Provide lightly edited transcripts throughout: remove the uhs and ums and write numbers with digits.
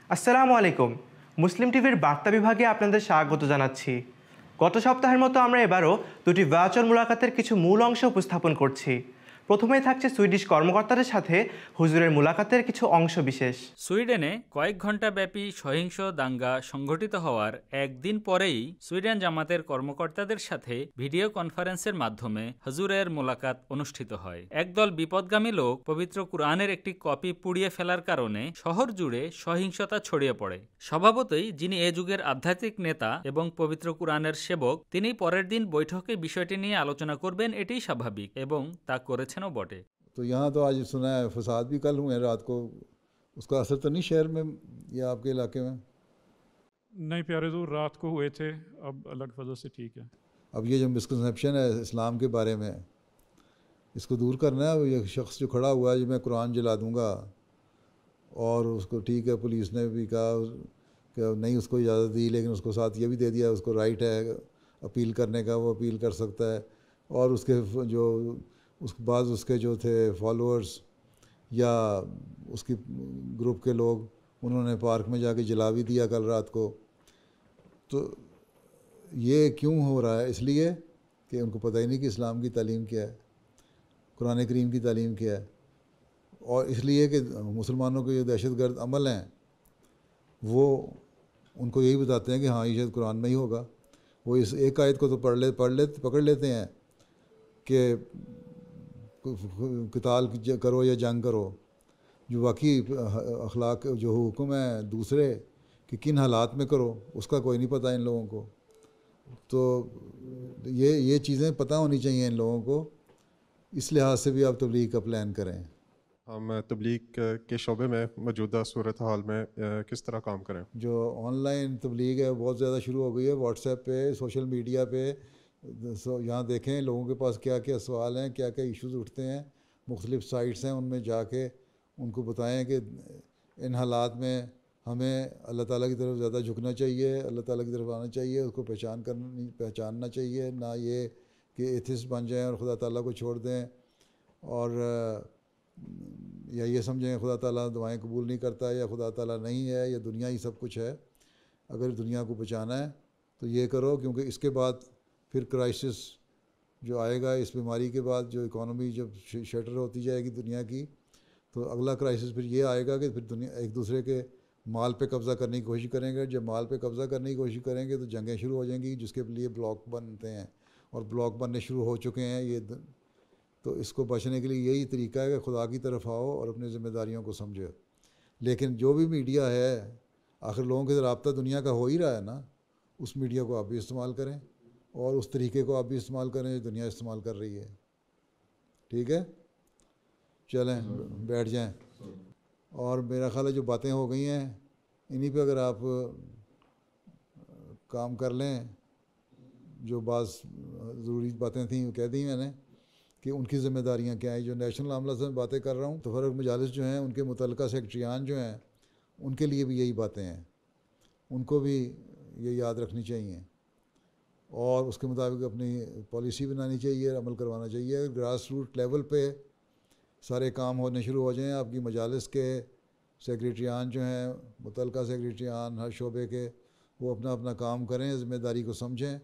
আসসালামু আলাইকুম। মুসলিম টিভির বার্তা বিভাগে আপনাদের স্বাগত জানাচ্ছি। গত সপ্তাহের মতো আমরা এবারও দুটি ভার্চুয়াল মুলাকাতের কিছু মূল অংশ উপস্থাপন করছি। প্রথমেই থাকছে সুইডিশ কর্মকর্তাদের সাথে হুজুরের মুলাকাতের কিছু অংশ বিশেষ। সুইডেনে কয়েক ঘন্টা ব্যাপী সহিংস দাঙ্গা সংঘটিত হওয়ার একদিন পরেই সুইডেন জামাতের কর্মকর্তাদের সাথে ভিডিও কনফারেন্সের মাধ্যমে হুজুরের মুলাকাত অনুষ্ঠিত হয়। একদল বিপদগামী লোক পবিত্র কুরআনের একটি কপি পুড়িয়ে ফেলার কারণে শহর জুড়ে সহিংসতা ছড়িয়ে পড়ে। স্বভাবতই যিনি এ যুগের আধ্যাত্মিক নেতা এবং পবিত্র কুরআনের সেবক, তিনি পরের দিন বৈঠকে বিষয়টি নিয়ে আলোচনা করবেন, এটাই স্বাভাবিক এবং তা করেছেনও বটে। तो यहाँ तो आज सुना है फसाद भी कल हुए रात को, उसका असर तो नहीं शहर में या आपके इलाके में? नहीं प्यारे हुजूर, रात को हुए थे, अब अलग वजह से ठीक है। अब ये जो मिसकंसेप्शन है इस्लाम के बारे में, इसको दूर करना है। ये शख्स जो खड़ा हुआ है जो मैं कुरान जला दूँगा, और उसको ठीक है पुलिस ने भी कहा कि नहीं उसको इजाज़त दी, लेकिन उसको साथ ये भी दे दिया उसको राइट है अपील करने का, वो अपील कर सकता है। और उसके जो उसके बाद उसके जो थे फॉलोअर्स या उसकी ग्रुप के लोग, उन्होंने पार्क में जाके जला भी दिया कल रात को। तो ये क्यों हो रहा है? इसलिए कि उनको पता ही नहीं कि इस्लाम की तालीम क्या है, कुरान करीम की तालीम क्या है। और इसलिए कि मुसलमानों के जो दहशतगर्द अमल हैं वो उनको यही बताते हैं कि हाँ ये शायद कुरान में ही होगा। वो इस एक आयत को तो पकड़ लेते हैं कि क़िताल करो या जंग करो, जो वाकई अखलाक जो हुक्म है दूसरे कि किन हालात में करो, उसका कोई नहीं पता इन लोगों को। तो ये चीज़ें पता होनी चाहिए इन लोगों को। इस लिहाज से भी आप तबलीग का प्लान करें। हम तबलीग के शोबे में मौजूदा सूरत हाल में किस तरह काम करें? जो ऑनलाइन तबलीग है बहुत ज़्यादा शुरू हो गई है, व्हाट्सएप पे, सोशल मीडिया पे। यहाँ देखें लोगों के पास क्या क्या सवाल हैं, क्या क्या इश्यूज़ उठते हैं, मुख्तलिफ़ साइट्स हैं, उनमें जाके उनको बताएं कि इन हालात में हमें अल्लाह ताला की तरफ ज़्यादा झुकना चाहिए, अल्लाह ताला की तरफ आना चाहिए, उसको पहचानना चाहिए, ना ये कि एथिस्ट बन जाएं और खुदा ताला को छोड़ दें, और या ये समझें खुदा ताला दुआएं कबूल नहीं करता, या खुदा ताला नहीं है, या दुनिया ही सब कुछ है। अगर दुनिया को बचाना है तो ये करो, क्योंकि इसके बाद फिर क्राइसिस जो आएगा, इस बीमारी के बाद जो इकॉनमी जब शटर होती जाएगी दुनिया की, तो अगला क्राइसिस फिर ये आएगा कि फिर दुनिया एक दूसरे के माल पे कब्ज़ा करने की कोशिश करेंगे। जब माल पे कब्ज़ा करने की कोशिश करेंगे तो जंगें शुरू हो जाएंगी, जिसके लिए ब्लॉक बनते हैं, और ब्लॉक बनने शुरू हो चुके हैं ये। तो इसको बचने के लिए यही तरीका है कि खुदा की तरफ आओ और अपनी ज़िम्मेदारियों को समझो। लेकिन जो भी मीडिया है, आखिर लोगों के रब्ता दुनिया का हो ही रहा है ना, उस मीडिया को आप भी इस्तेमाल करें और उस तरीके को आप भी इस्तेमाल करें जो दुनिया इस्तेमाल कर रही है। ठीक है, चलें बैठ जाएं। और मेरा ख़्याल है जो बातें हो गई हैं इन्हीं पे अगर आप काम कर लें, जो बात ज़रूरी बातें थीं वो कह दी मैंने कि उनकी ज़िम्मेदारियां क्या हैं। जो नेशनल आमला से बातें कर रहा हूँ, तो फ़र्क मजालिस जो हैं उनके मुतल्लिका सेक्रेटरियान जो हैं उनके लिए भी यही बातें हैं, उनको भी ये याद रखनी चाहिए और उसके मुताबिक अपनी पॉलिसी बनानी चाहिए, अमल करवाना चाहिए। ग्रास रूट लेवल पे सारे काम होने शुरू हो जाएं, आपकी मजालिस के सेक्रेटरियान जो हैं, मुतल्लिका सेक्रेटरियान हर शोबे के, वो अपना अपना काम करें, ज़िम्मेदारी को समझें,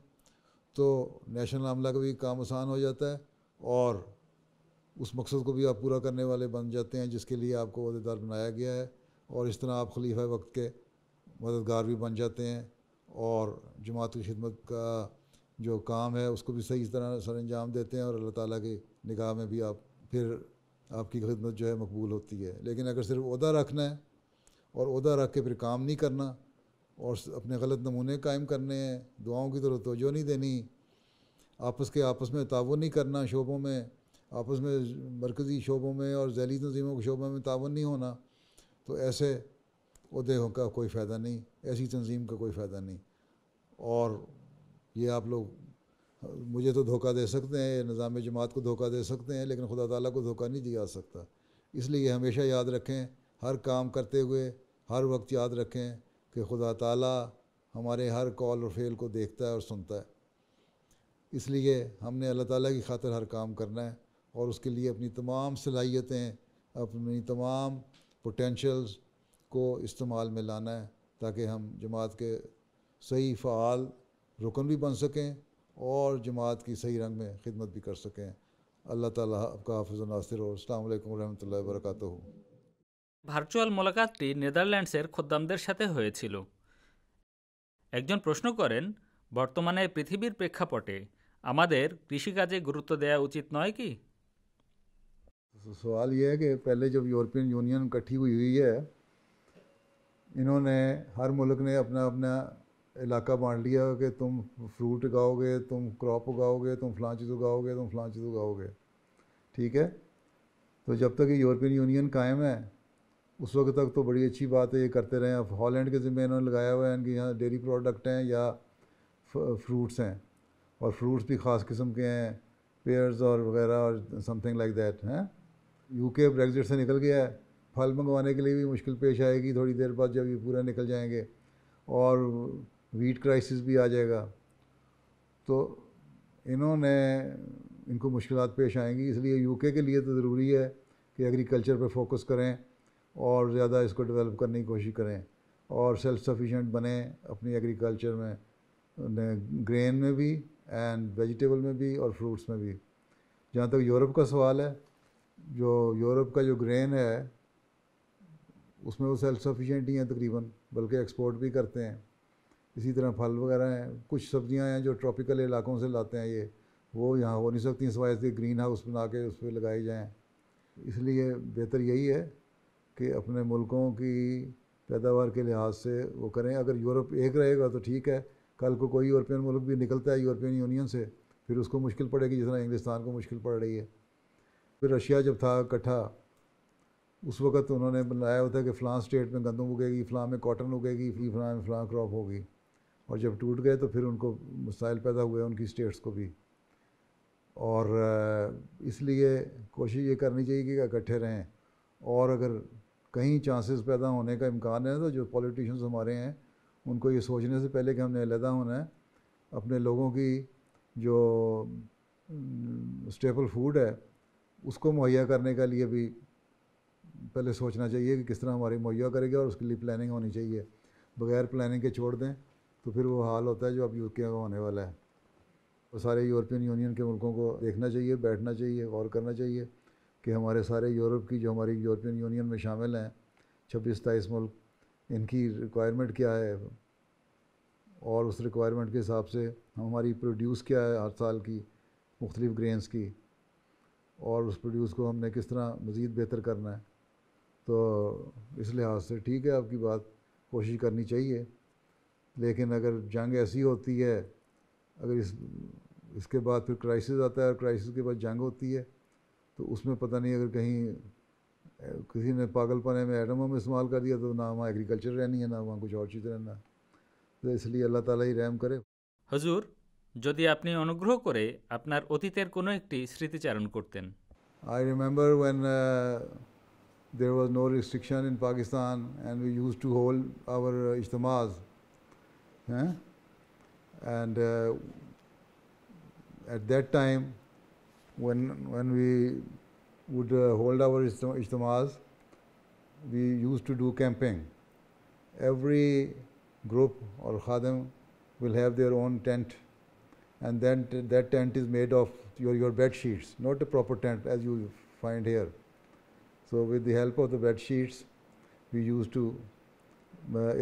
तो नेशनल आमला का भी काम आसान हो जाता है और उस मकसद को भी आप पूरा करने वाले बन जाते हैं जिसके लिए आपको अहदेदार बनाया गया है। और इस तरह आप खलीफा वक्त के मददगार भी बन जाते हैं और जमात की खिदमत का जो काम है उसको भी सही तरह सर अंजाम देते हैं, और अल्लाह ताला की निगाह में भी आप फिर आपकी खिदमत जो है मकबूल होती है। लेकिन अगर सिर्फ ओहदा रखना है और ओहदा रख के फिर काम नहीं करना और अपने गलत नमूने कायम करने हैं, दुआओं की तरफ तवज्जो नहीं देनी, आपस में ताउन नहीं करना, शोबों में आपस में मरकज़ी शोबों में और ज़ैली तंजीमों के शोबों में ताउन नहीं होना, तो ऐसे ओहदे का कोई फ़ायदा नहीं, ऐसी तंजीम का कोई फ़ायदा नहीं। और ये आप लोग मुझे तो धोखा दे सकते हैं, निज़ाम जमात को धोखा दे सकते हैं, लेकिन खुदा ताला को धोखा नहीं दिया सकता। इसलिए हमेशा याद रखें, हर काम करते हुए हर वक्त याद रखें कि खुदा ताला हमारे हर कॉल और फ़ेल को देखता है और सुनता है। इसलिए हमने अल्लाह ताला की खातिर हर काम करना है और उसके लिए अपनी तमाम सलाहियतें, अपनी तमाम पोटेंशल्स کو استعمال میں لانا ہے تاکہ ہم جماعت کے صحیح فعال رکن بھی بن سکیں اور جماعت کی صحیح رنگ میں خدمت بھی کر سکیں. اللہ تعالیٰ آپ کا حافظ و ناصر ہو. السلام علیکم ورحمۃ اللہ وبرکاتہ. ভার্চুয়াল মোলাকাতটি নেদারল্যান্ডসের খোদ্দামদের সাথে হয়েছিল। একজন প্রশ্ন করেন, বর্তমানে পৃথিবীর প্রেক্ষাপটে আমাদের কৃষিকাজে গুরুত্ব দেওয়া উচিত নয় কি? سوال یہ ہے کہ پہلے جب یورپین یونین اکٹھی ہوئی ہے انہوں نے ہر ملک نے اپنا اپنا علاقہ بانٹ لیا کہ تم فروٹ اگاؤ گے، تم کراپ اگاؤ گے، تم فلاں چیز اگاؤ گے، تم فلاں چیز اگاؤ گے. ٹھیک ہے، تو جب تک یہ یورپین یونین قائم ہے اس وقت تک تو بڑی اچھی بات ہے، یہ کرتے رہے ہیں. اب ہالینڈ کے ذمہ انہوں نے لگایا ہوا ہے ان کے یہاں ڈیری پروڈکٹ ہیں یا فروٹس ہیں، اور فروٹس بھی خاص قسم کے ہیں، پیئرز اور وغیرہ اور سم تھنگ لائک دیٹ ہیں. یو کے بریگزٹ سے نکل گیا ہے، پھل منگوانے کے لیے بھی مشکل پیش آئے گی تھوڑی دیر بعد جب یہ پورا نکل جائیں گے، اور ویٹ کرائسس بھی آ جائے گا. تو انہوں نے ان کو مشکلات پیش آئیں گی، اس لیے یو کے لیے تو ضروری ہے کہ ایگریکلچر پہ فوکس کریں اور زیادہ اس کو ڈیولپ کرنے کی کوشش کریں اور سیلف سفیشینٹ بنیں اپنی ایگریکلچر میں، گرین میں بھی اینڈ ویجیٹیبل میں بھی اور فروٹس میں بھی. جہاں تک یورپ کا سوال ہے، جو یورپ کا جو گرین ہے اس میں وہ سیلف سفیشینٹ ہی ہیں تقریباً، بلکہ ایکسپورٹ بھی کرتے ہیں. اسی طرح پھل وغیرہ ہیں، کچھ سبزیاں ہیں جو ٹراپیکل علاقوں سے لاتے ہیں، یہ وہ یہاں ہو نہیں سکتی سوائے اس کے گرین ہاؤس بنا کے اس پہ لگائی جائیں. اس لیے بہتر یہی ہے کہ اپنے ملکوں کی پیداوار کے لحاظ سے وہ کریں. اگر یورپ ایک رہے گا تو ٹھیک ہے، کل کو کوئی یورپین ملک بھی نکلتا ہے یورپین یونین سے پھر اس کو مشکل پڑے گی جس طرح انگلستان کو مشکل پڑ رہی ہے. پھر رشیا جب تھا اکٹھا اس وقت انہوں نے بنایا ہوتا ہے کہ فلاں اسٹیٹ میں گندم اگے گی، فلاں میں کاٹن اگے گی، فلاں میں فلاں کراپ ہوگی، اور جب ٹوٹ گئے تو پھر ان کو مسائل پیدا ہوئے ان کی اسٹیٹس کو بھی. اور اس لیے کوشش یہ کرنی چاہیے کہ اکٹھے رہیں، اور اگر کہیں چانسز پیدا ہونے کا امکان ہے تو جو پولیٹیشنز ہمارے ہیں ان کو یہ سوچنے سے پہلے کہ ہم نے علیحدہ ہونا ہے، اپنے لوگوں کی جو اسٹیپل فوڈ ہے اس کو مہیا کرنے کے لیے بھی پہلے سوچنا چاہیے کہ کس طرح ہماری مہیا کرے گا، اور اس کے لیے پلاننگ ہونی چاہیے. بغیر پلاننگ کے چھوڑ دیں تو پھر وہ حال ہوتا ہے جو اب یو کے کا ہونے والا ہے. وہ سارے یورپین یونین کے ملکوں کو دیکھنا چاہیے، بیٹھنا چاہیے، غور کرنا چاہیے کہ ہمارے سارے یورپ کی جو ہماری یورپین یونین میں شامل ہیں 26-27 ملک، ان کی ریکوائرمنٹ کیا ہے، اور اس ریکوائرمنٹ کے حساب سے ہماری پروڈیوس کیا ہے ہر سال کی مختلف گرینز کی، اور اس پروڈیوس کو ہم نے کس طرح مزید بہتر کرنا ہے. تو اس لحاظ سے ٹھیک ہے آپ کی بات، کوشش کرنی چاہیے. لیکن اگر جنگ ایسی ہوتی ہے، اگر اس کے بعد پھر کرائسس آتا ہے اور کرائسس کے بعد جنگ ہوتی ہے تو اس میں پتہ نہیں اگر کہیں کسی نے پاگل پانے میں ایٹم بم استعمال کر دیا تو نہ وہاں ایگریکلچر رہنی ہے نہ وہاں کچھ اور چیز رہنا ہے. تو اس لیے اللہ تعالیٰ ہی رحم کرے. হুজুর, যদি আপনি অনুগ্রহ করে আপনার অতীতের কোনো একটি স্মৃতিচারণ করতেন। I remember when there was no restriction in Pakistan and we used to hold our ijtimas, and at that time when we would hold our ijtimas, we used to do camping. Every group or khadim will have their own tent, and then that tent is made of your bed sheets, not a proper tent as you find here. So with the help of the bed sheets we used to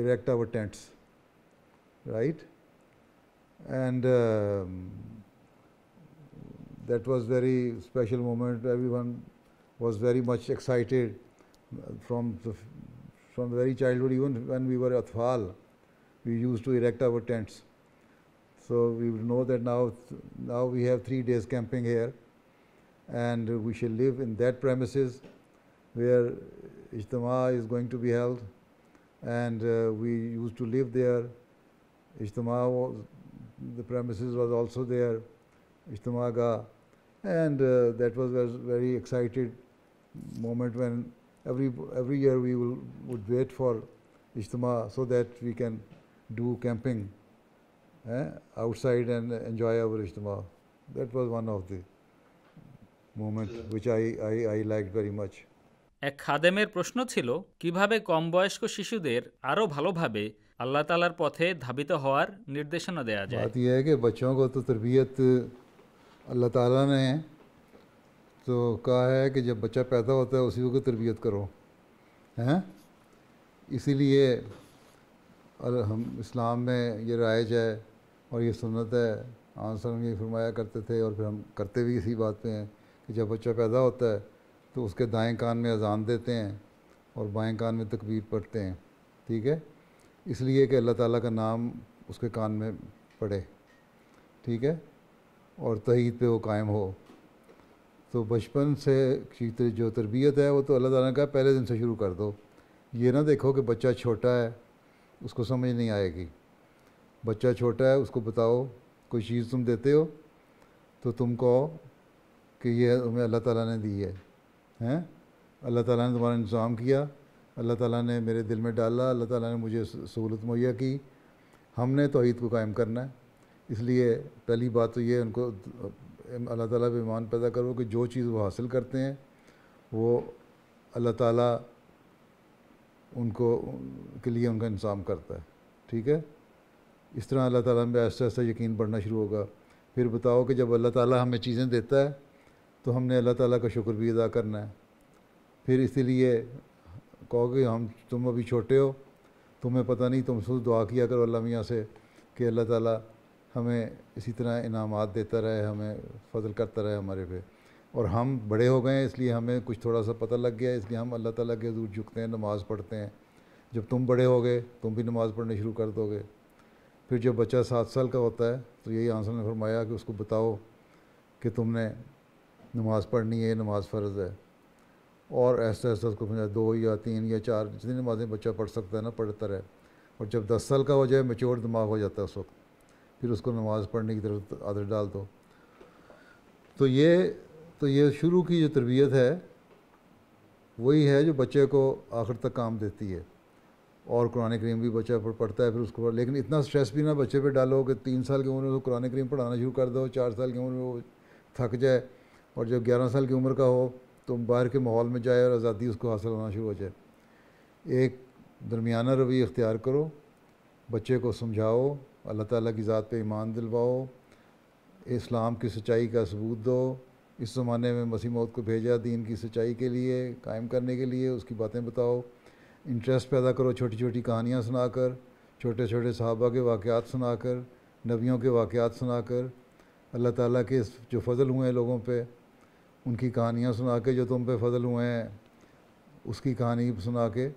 erect our tents, right? And that was very special moment. Everyone was very much excited from very childhood. Even when we were atfal we used to erect our tents. So we know that now we have 3 days camping here, and we shall live in that premises where Ijtima is going to be held, and we used to live there. Ijtima, the premises was also there, Ijtima Gah, and that was a very excited moment when every year we would wait for Ijtima so that we can do camping outside and enjoy our Ijtima. That was one of the moments which I liked very much. এক খাদেমের প্রশ্ন ছিল কিভাবে কম বয়স্ক শিশুদের আরও ভালোভাবে আল্লাহ তাআলার পথে ধাবিত হওয়ার নির্দেশনা দেয়া যায়। बात यह है कि बच्चों को तो तरबियत अल्लाह ताला ने तो कहा है कि जब बच्चा पैदा होता है उसी को तरबियत करो, हैं। इसीलिए हम इस्लाम में ये राइज है और ये सुन्नत है। आंसर ये फरमाया करते थे और फिर हम करते भी इसी बात पे हैं कि जब बच्चा पैदा होता है तो उसके दाएं कान में अजान देते हैं और बाएं कान में तकबीर पढ़ते हैं, ठीक है, इसलिए कि अल्लाह ताला का नाम उसके कान में पड़े, ठीक है, और तौहीद पे वो कायम हो। तो बचपन से की जो तरबियत है वो तो अल्लाह ताला का पहले दिन से शुरू कर दो। ये ना देखो कि बच्चा छोटा है उसको समझ नहीं आएगी। बच्चा छोटा है उसको बताओ, कोई चीज़ तुम देते हो तो तुम कहो कि ये तुम्हें अल्लाह ताला ने दी है, हैं, अल्लाह ताला ने तुम्हारा इंतज़ाम किया, अल्लाह ताला ने मेरे दिल में डाला, अल्लाह ताला ने मुझे सहूलत मुहैया की। हमने तौहीद को कायम करना है। इसलिए पहली बात तो ये उनको अल्लाह ताला पे ईमान पैदा करो कि जो चीज़ वो हासिल करते हैं वो अल्लाह ताला उनको के लिए उनका इंतज़ाम करता है, ठीक है। इस तरह अल्लाह ताला में ऐसा ऐसा यकीन बढ़ना शुरू होगा। फिर बताओ कि जब अल्लाह ताला हमें चीज़ें देता है तो हमने अल्लाह ताला का शुक्र भी अदा करना है। फिर इसीलिए कहो कि तुम अभी छोटे हो, तुम्हें पता नहीं, तुम खुद दुआ किया करो अल्लाह मियाँ से कि अल्लाह ताला हमें इसी तरह इनामात देता रहे, हमें फजल करता रहे हमारे पे। और हम बड़े हो गए हैं इसलिए हमें कुछ थोड़ा सा पता लग गया है, इसलिए हम अल्लाह ताला के हज़ूर झुकते हैं, नमाज़ पढ़ते हैं। जब तुम बड़े हो गए तुम भी नमाज़ पढ़ने शुरू कर दोगे। फिर जब बच्चा 7 साल का होता है तो यही आंसर ने फरमाया कि उसको बताओ कि तुमने नमाज़ पढ़नी है, नमाज़ फ़र्ज़ है। और ऐसा ऐसा उसको 2 या 3 या 4 जितनी नमाज़ें बच्चा पढ़ सकता है ना पढ़ता रहे। और जब 10 साल का हो जाए, मैच्योर दिमाग हो जाता है उस वक्त, फिर उसको नमाज़ पढ़ने की तरफ आदत डाल दो। तो ये शुरू की जो तरबियत है वही है जो बच्चे को आखिर तक काम देती है। और कुरान करीम भी बच्चा पढ़ता है फिर उसको, लेकिन इतना स्ट्रेस भी ना बच्चे पे डालो कि 3 साल की उम्र में तो कुरान करीम पढ़ाना शुरू कर दो, 4 साल की उम्र में वो थक जाए, और जब 11 साल की उम्र का हो तो बाहर के माहौल में जाए और आज़ादी उसको हासिल होना शुरू हो जाए। एक दरमियाना रवैया इख्तियार करो, बच्चे को समझाओ, अल्लाह ताला की ज़ात पे ईमान दिलवाओ, इस्लाम की सच्चाई का सबूत दो। इस ज़माने में मसीह मौत को भेजा दीन की सच्चाई के लिए, कायम करने के लिए, उसकी बातें बताओ। इंटरेस्ट पैदा करो छोटी छोटी कहानियाँ सुनाकर, छोटे छोटे सहाबा के वाक़यात सुनाकर, नबियों के वाक़यात सुनाकर, अल्लाह ताला के जो फ़ज़ल हुए हैं लोगों पे उनकी कहानियाँ सुना के, जो तुम पे फ़ज़ल हुए हैं उसकी कहानी सुना के।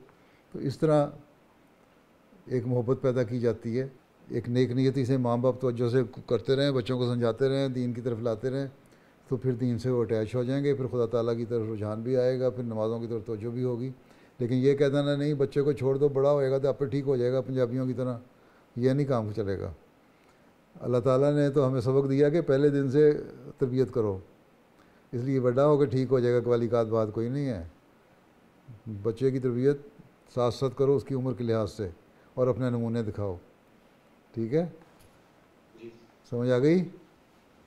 तो इस तरह एक मोहब्बत पैदा की जाती है। एक नेक नियति से माँ बाप तवज्जो से करते रहें, बच्चों को समझाते रहें, दीन की तरफ लाते रहें, तो फिर दीन से वो अटैच हो जाएंगे, फिर खुदा ताला की तरफ रुझान भी आएगा, फिर नमाज़ों की तरफ तवज्जो भी होगी। लेकिन ये कहता ना नहीं बच्चे को छोड़ दो, बड़ा होएगा तो आप पे ठीक हो जाएगा पंजाबियों की तरह, यह नहीं काम चलेगा। अल्लाह ताला ने तो हमें सबक दिया कि पहले दिन से तरबियत करो, इसलिए बड़ा होकर ठीक हो जाएगा, कवालिकात बात कोई नहीं है। बच्चे की तरबियत साथ साथ करो उसकी उम्र के लिहाज से और अपने नमूने दिखाओ, ठीक है। समझ आ गई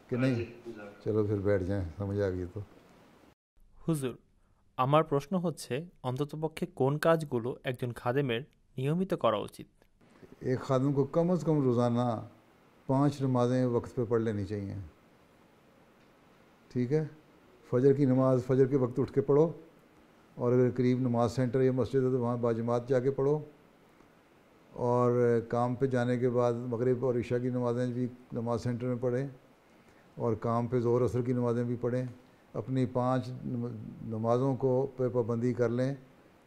कि नहीं? चलो फिर बैठ जाएं, समझ आ गई तो। হুজুর, আমার প্রশ্ন হচ্ছে অন্ততপক্ষে কোন কাজগুলো একজন খাদেমের নিয়মিত করা উচিত? एक खादम को कम से कम रोज़ाना 5 नमाज़ें वक्त पे पढ़ लेनी चाहिए, ठीक है। फजर की नमाज़ फजर के वक्त उठ के पढ़ो, और अगर करीब नमाज सेंटर या मस्जिद है तो वहाँ बाजमात जाके पढ़ो। और काम पे जाने के बाद मगरिब और इशा की नमाज़ें भी नमाज सेंटर में पढ़ें, और काम पे ज़ोहर असर की नमाज़ें भी पढ़ें। अपनी 5 नमाज़ों को पे पाबंदी कर लें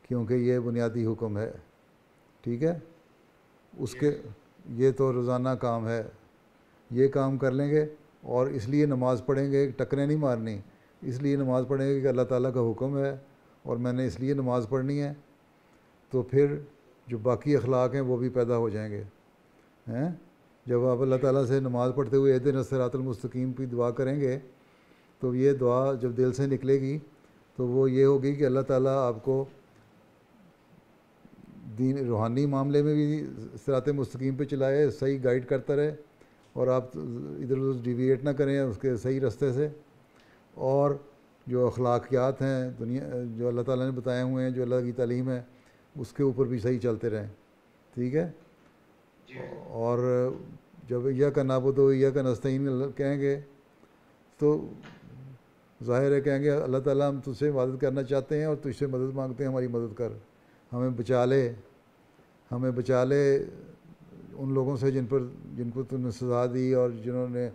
क्योंकि ये बुनियादी हुक्म है, ठीक है। उसके ये तो रोज़ाना काम है, ये काम कर लेंगे। और इसलिए नमाज़ पढ़ेंगे, टक्करें नहीं मारनी, इसलिए नमाज़ पढ़ेंगे कि अल्लाह ताला का हुक्म है और मैंने इसलिए नमाज़ पढ़नी है। तो फिर जो बाकी अखलाक हैं वो भी पैदा हो जाएंगे, हैं। जब आप अल्लाह ताला से नमाज़ पढ़ते हुए इहदिना सिरातल मुस्तकीम की दुआ करेंगे तो ये दुआ जब दिल से निकलेगी तो वो ये होगी कि अल्लाह ताला आपको दीन रूहानी मामले में भी सिरात मुस्तकीम पे चलाए, सही गाइड करता रहे, और आप इधर उधर डिविएट ना करें उसके सही रास्ते से। और جو اخلاقیات ہیں دنیا جو اللہ تعالیٰ نے بتائے ہوئے ہیں, جو اللہ کی تعلیم ہے, اس کے اوپر بھی صحیح چلتے رہیں. ٹھیک ہے. اور جب ایاک نعبد و ایاک نستعین کہیں گے تو ظاہر ہے کہیں گے اللہ تعالیٰ ہم تجھ سے مدد کرنا چاہتے ہیں اور تجھ سے مدد مانگتے ہیں, ہماری مدد کر, ہمیں بچا لے ان لوگوں سے جن کو تو نے سزا دی اور جنہوں نے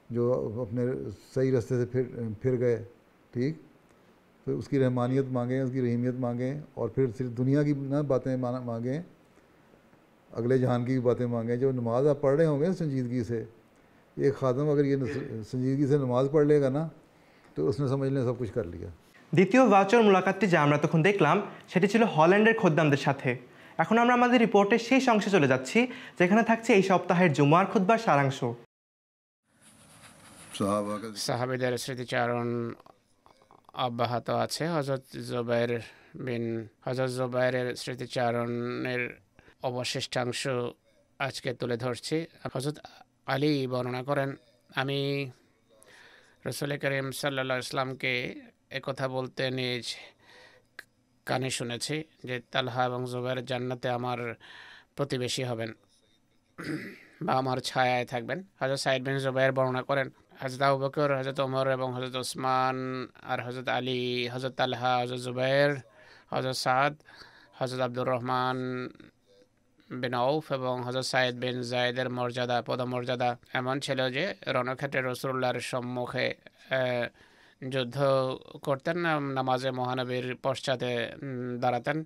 جو اپنے صحیح راستے سے پھر گئے. ٹھیک. تو اس کی رحمانیت مانگیں, اس کی رحیمیت مانگیں, اور پھر صرف دنیا کی نہ باتیں مانگیں, اگلے جہان کی باتیں مانگیں. جو نماز آپ پڑھ رہے ہوں گے سنجیدگی سے, ایک خادم اگر یہ سنجیدگی سے نماز پڑھ لے گا نا তো उसने समझ लें सब कुछ कर लिया. দ্বিতীয় ভার্চুয়াল মোলাকাতটি যা আমরা তখন দেখলাম সেটি ছিল হল্যান্ডের খোদ্দামদের সাথে. এখন আমরা আমাদের রিপোর্টের শেষ অংশে চলে যাচ্ছি, যেখানে থাকছে এই সপ্তাহের জুমার খুতবার সারাংশ. সাহাবীদের স্মৃতিচারণ অব্যাহত আছে. হযরত জুবাইরের স্মৃতিচারণের অবশিষ্টাংশ আজকে তুলে ধরছি. হযরত আলী বর্ণনা করেন, আমি রাসূল করিম সাল্লাল্লাহু আলাইহি ওয়াসাল্লামকে একথা বলতে নিজ কানে শুনেছি যে তালহা এবং জুবাইর জান্নাতে আমার প্রতিবেশী হবেন বা আমার ছায়ায় থাকবেন. হযরত সাঈদ বিন জুবাইর বর্ণনা করেন, হযরত আবু বকর, হযরত ওমর এবং হযরত ওসমান আর হযরত আলী, হযরত তালহা, হযরত জুবাইর, হযরত সাদ, হযরত আব্দুর রহমান বিন আউফ এবং হযরত সাঈদ বিন যায়েদের পদমর্যাদা এমন ছিল যে রণক্ষেত্রে রাসূলুল্লাহর সম্মুখে যুদ্ধ করতেন, নামাজে মহানবীর পশ্চাতে দাঁড়াতেন.